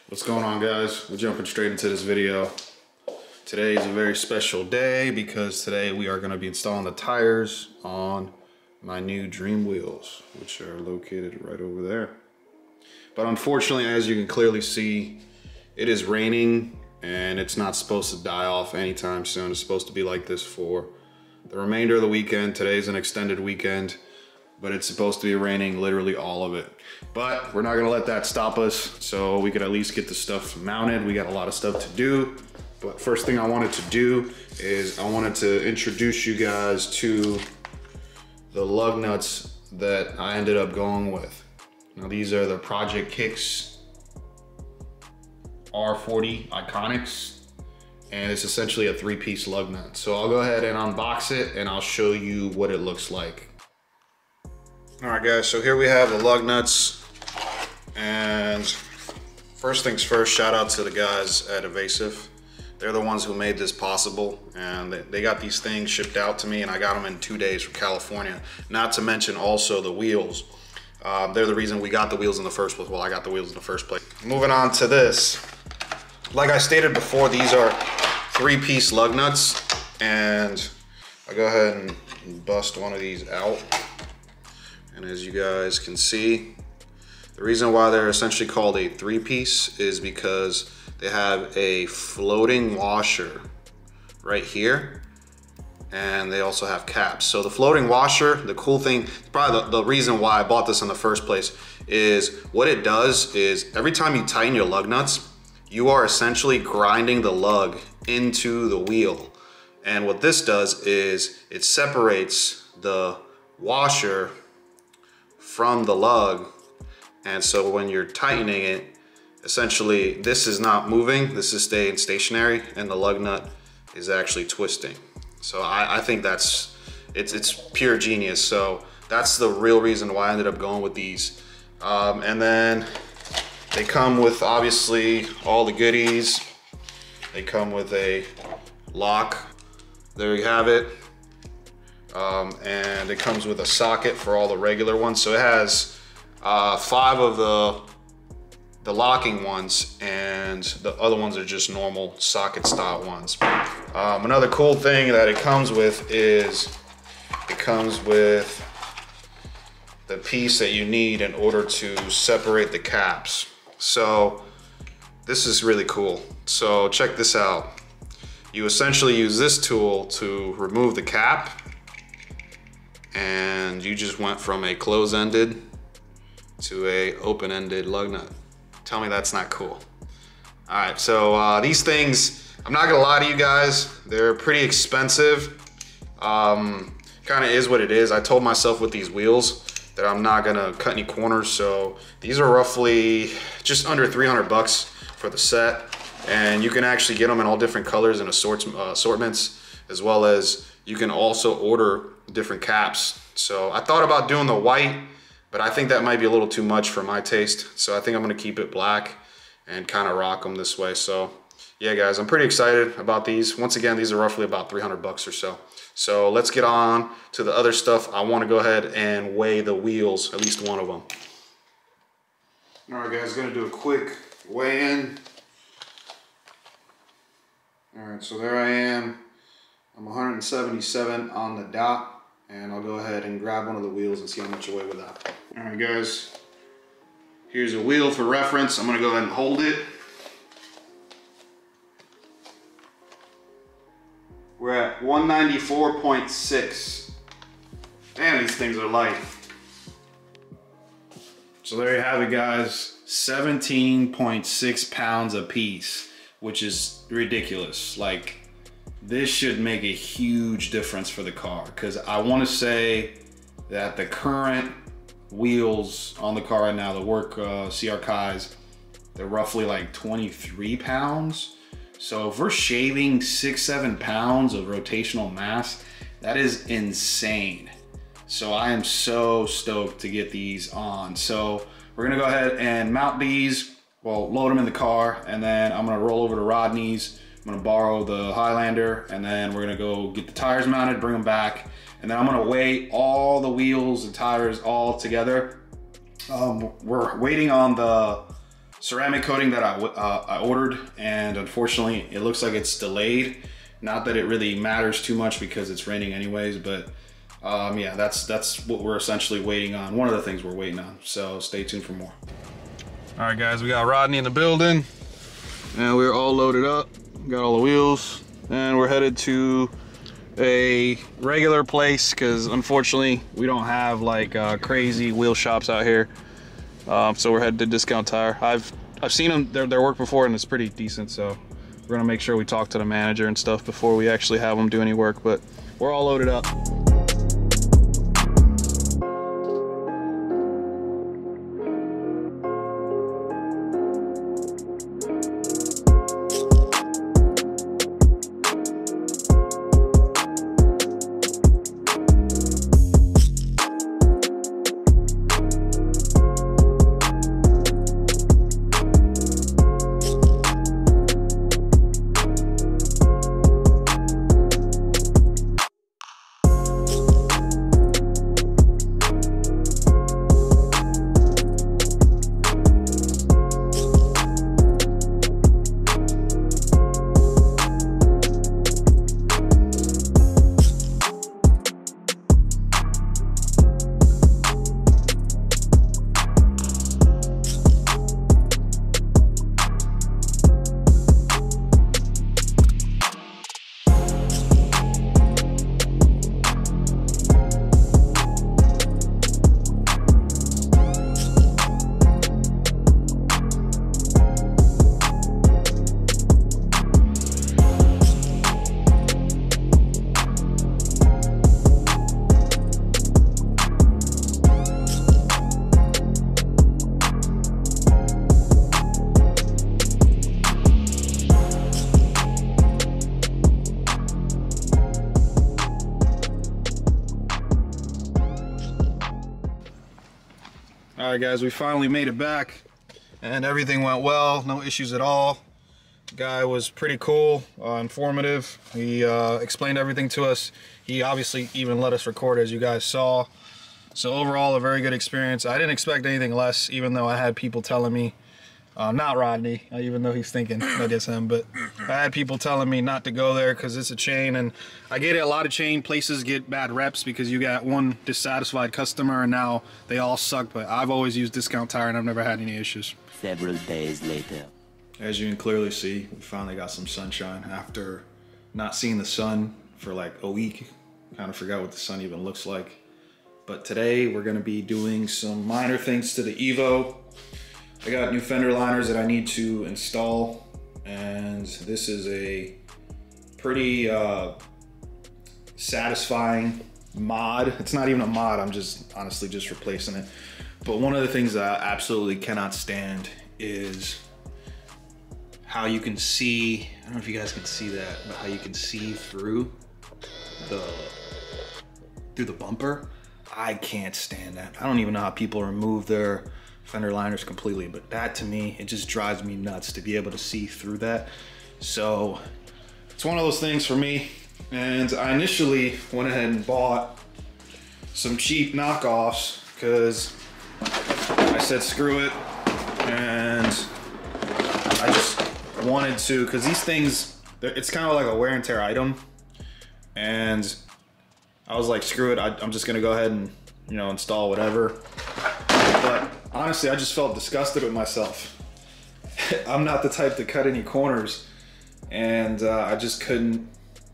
What's going on, guys? We're jumping straight into this video. Today is a very special day because today we are going to be installing the tires on my new Dream wheels, which are located right over there. But unfortunately, as you can clearly see, it is raining and it's not supposed to die off anytime soon. It's supposed to be like this for the remainder of the weekend. Today's an extended weekend, but it's supposed to be raining literally all of it. But we're not gonna let that stop us, so we could at least get the stuff mounted. We got a lot of stuff to do, but first thing I wanted to do is I wanted to introduce you guys to the lug nuts that I ended up going with. Now these are the Project Kicks R40 Iconics, and it's essentially a 3-piece lug nut. So I'll go ahead and unbox it and I'll show you what it looks like. All right, guys, so here we have the lug nuts, and first things first, shout out to the guys at Evasive. They're the ones who made this possible, and they got these things shipped out to me, and I got them in 2 days from California. Not to mention also the wheels. They're the reason we got the wheels in the first place. Well, I got the wheels in the first place. Moving on to this. Like I stated before, these are 3-piece lug nuts, and I'll go ahead and bust one of these out. And as you guys can see, the reason why they're essentially called a 3-piece is because they have a floating washer right here, and they also have caps. So the floating washer, the cool thing, probably the reason why I bought this in the first place, is what it does is every time you tighten your lug nuts, you are essentially grinding the lug into the wheel. And what this does is it separates the washer from the lug, and so when you're tightening it, essentially this is not moving, this is staying stationary, and the lug nut is actually twisting. So I think it's pure genius. So that's the real reason why I ended up going with these. And then they come with obviously all the goodies. They come with a lock. There you have it. And it comes with a socket for all the regular ones. So it has 5 of the locking ones, and the other ones are just normal socket style ones. Another cool thing that it comes with is it comes with the piece that you need in order to separate the caps. So this is really cool. So check this out. You essentially use this tool to remove the cap, and you just went from a close-ended to a open-ended lug nut. Tell me that's not cool. All right, so these things, I'm not gonna lie to you guys, they're pretty expensive. Kind of is what it is. I told myself with these wheels that I'm not gonna cut any corners, so these are roughly just under 300 bucks for the set, and you can actually get them in all different colors and assortments, as well as you can also order different caps. So I thought about doing the white, but I think that might be a little too much for my taste. So I think I'm gonna keep it black and kind of rock them this way. So yeah, guys, I'm pretty excited about these. Once again, these are roughly about 300 bucks or so. So let's get on to the other stuff. I wanna go ahead and weigh the wheels, at least one of them. All right, guys, gonna do a quick weigh-in. All right, so there I am. I'm 177 on the dot, and I'll go ahead and grab one of the wheels and see how much I weigh with that. All right, guys, here's a wheel for reference. I'm gonna go ahead and hold it. We're at 194.6. Damn, these things are light. So there you have it, guys. 17.6 pounds a piece, which is ridiculous. Like, this should make a huge difference for the car, because I want to say that the current wheels on the car right now, the Volk CE28, they're roughly like 23 pounds. So if we're shaving 6-7 pounds of rotational mass, that is insane. So I am so stoked to get these on. So we're gonna go ahead and mount these, well, load them in the car, and then I'm gonna roll over to Rodney's. I'm gonna borrow the Highlander, and then we're gonna go get the tires mounted, bring them back, and then I'm gonna weigh all the wheels and tires all together. We're waiting on the ceramic coating that I ordered, and unfortunately it looks like it's delayed. Not that it really matters too much because it's raining anyways, but yeah, that's what we're essentially waiting on. One of the things we're waiting on, so stay tuned for more. All right guys, we got Rodney in the building and we're all loaded up, got all the wheels, and we're headed to a regular place because unfortunately we don't have like crazy wheel shops out here. So we're headed to Discount Tire. I've seen them, their work before, and it's pretty decent, so we're gonna make sure we talk to the manager and stuff before we actually have them do any work, but we're all loaded up. All right guys, we finally made it back and everything went well, no issues at all. The guy was pretty cool, informative. He explained everything to us. He obviously even let us record, as you guys saw. So overall, a very good experience. I didn't expect anything less, even though I had people telling me, not Rodney, even though he's thinking that is him, but I had people telling me not to go there because it's a chain, and I get it, a lot of chain places get bad reps because you got one dissatisfied customer and now they all suck, but I've always used Discount Tire and I've never had any issues. Several days later. As you can clearly see, we finally got some sunshine after not seeing the sun for like a week. Kind of forgot what the sun even looks like. But today we're gonna be doing some minor things to the Evo. I got new fender liners that I need to install, and this is a pretty satisfying mod. It's not even a mod, I'm just honestly just replacing it. But one of the things that I absolutely cannot stand is how you can see, I don't know if you guys can see that, but how you can see through the bumper. I can't stand that. I don't even know how people remove their fender liners completely, but that to me, it just drives me nuts to be able to see through that. So it's one of those things for me, and I initially went ahead and bought some cheap knockoffs because I said screw it, and I just wanted to, because these things, it's kind of like a wear and tear item, and I was like, screw it, I'm just gonna go ahead and, you know, install whatever. But honestly, I just felt disgusted with myself. I'm not the type to cut any corners, and I just couldn't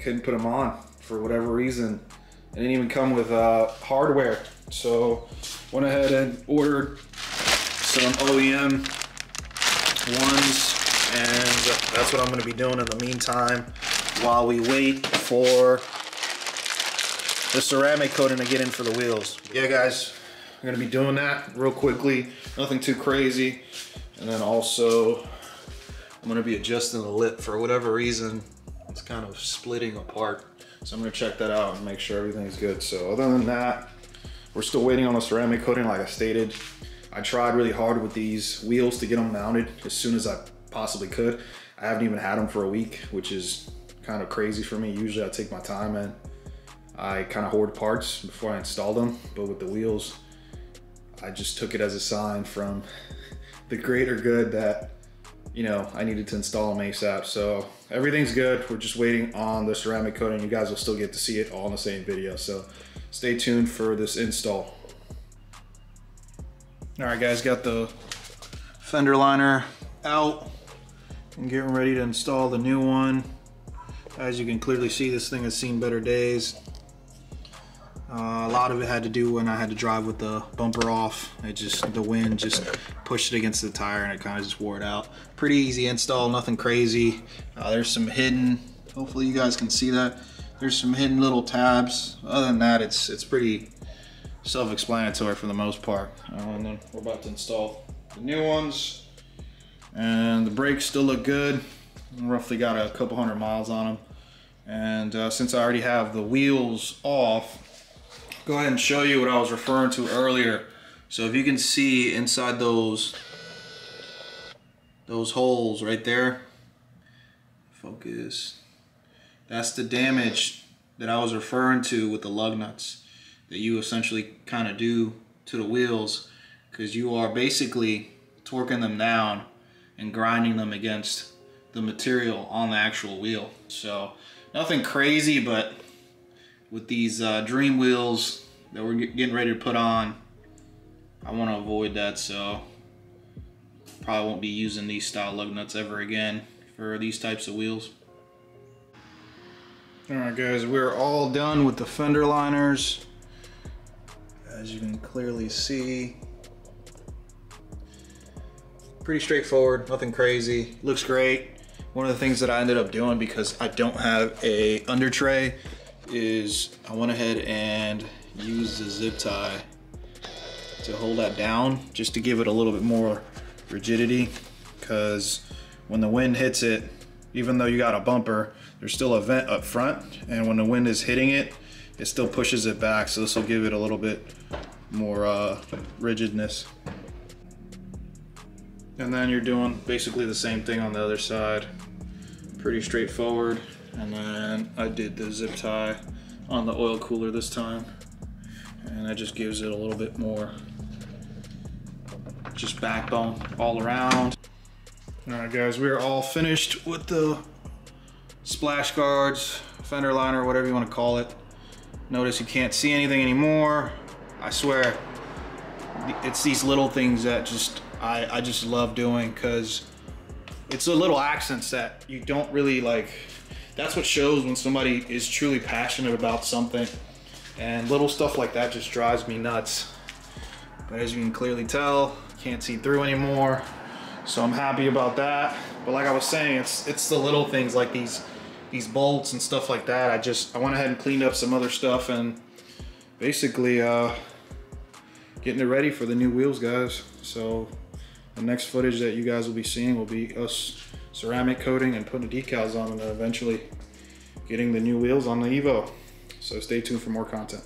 put them on for whatever reason. It didn't even come with hardware, so went ahead and ordered some OEM ones, and that's what I'm going to be doing in the meantime while we wait for the ceramic coating to get in for the wheels. Yeah guys, I'm gonna be doing that real quickly, nothing too crazy. And then also, I'm gonna be adjusting the lip. For whatever reason, it's kind of splitting apart. So I'm gonna check that out and make sure everything's good. So other than that, we're still waiting on the ceramic coating like I stated. I tried really hard with these wheels to get them mounted as soon as I possibly could. I haven't even had them for a week, which is kind of crazy for me. Usually I take my time and I kind of hoard parts before I install them, but with the wheels, I just took it as a sign from the greater good that, you know, I needed to install them ASAP. So everything's good. We're just waiting on the ceramic coating. You guys will still get to see it all in the same video. So stay tuned for this install. All right, guys, got the fender liner out and getting ready to install the new one. As you can clearly see, this thing has seen better days. A lot of it had to do when I had to drive with the bumper off. The wind just pushed it against the tire and it kind of just wore it out. Pretty easy install, nothing crazy. There's some hidden, hopefully you guys can see that. There's some hidden little tabs. Other than that, it's pretty self-explanatory for the most part. And then we're about to install the new ones. And the brakes still look good. Roughly got a couple hundred miles on them. And since I already have the wheels off, go ahead and show you what I was referring to earlier. So if you can see inside those holes right there, focus, that's the damage that I was referring to with the lug nuts that you essentially kind of do to the wheels, because you are basically torquing them down and grinding them against the material on the actual wheel. So nothing crazy, but with these dream wheels that we're getting ready to put on, I want to avoid that, so probably won't be using these style lug nuts ever again for these types of wheels. Alright guys, we're all done with the fender liners. As you can clearly see, pretty straightforward, nothing crazy, looks great. One of the things that I ended up doing, because I don't have a under tray, is I went ahead and used the zip tie to hold that down, just to give it a little bit more rigidity, because when the wind hits it, even though you got a bumper, there's still a vent up front, and when the wind is hitting it, it still pushes it back, so this will give it a little bit more rigidness. And then you're doing basically the same thing on the other side. Pretty straightforward. And then I did the zip tie on the oil cooler this time, and that just gives it a little bit more just backbone all around. Alright guys, we're all finished with the splash guards, fender liner, whatever you want to call it. Notice you can't see anything anymore. I swear, it's these little things that I just love doing, because it's the little accents that you don't really like. That's what shows when somebody is truly passionate about something, and little stuff like that just drives me nuts. But as you can clearly tell, can't see through anymore, so I'm happy about that. But like I was saying, it's the little things like these bolts and stuff like that. I went ahead and cleaned up some other stuff, and basically getting it ready for the new wheels, guys. So the next footage that you guys will be seeing will be us ceramic coating and putting the decals on, and then eventually getting the new wheels on the Evo. So stay tuned for more content.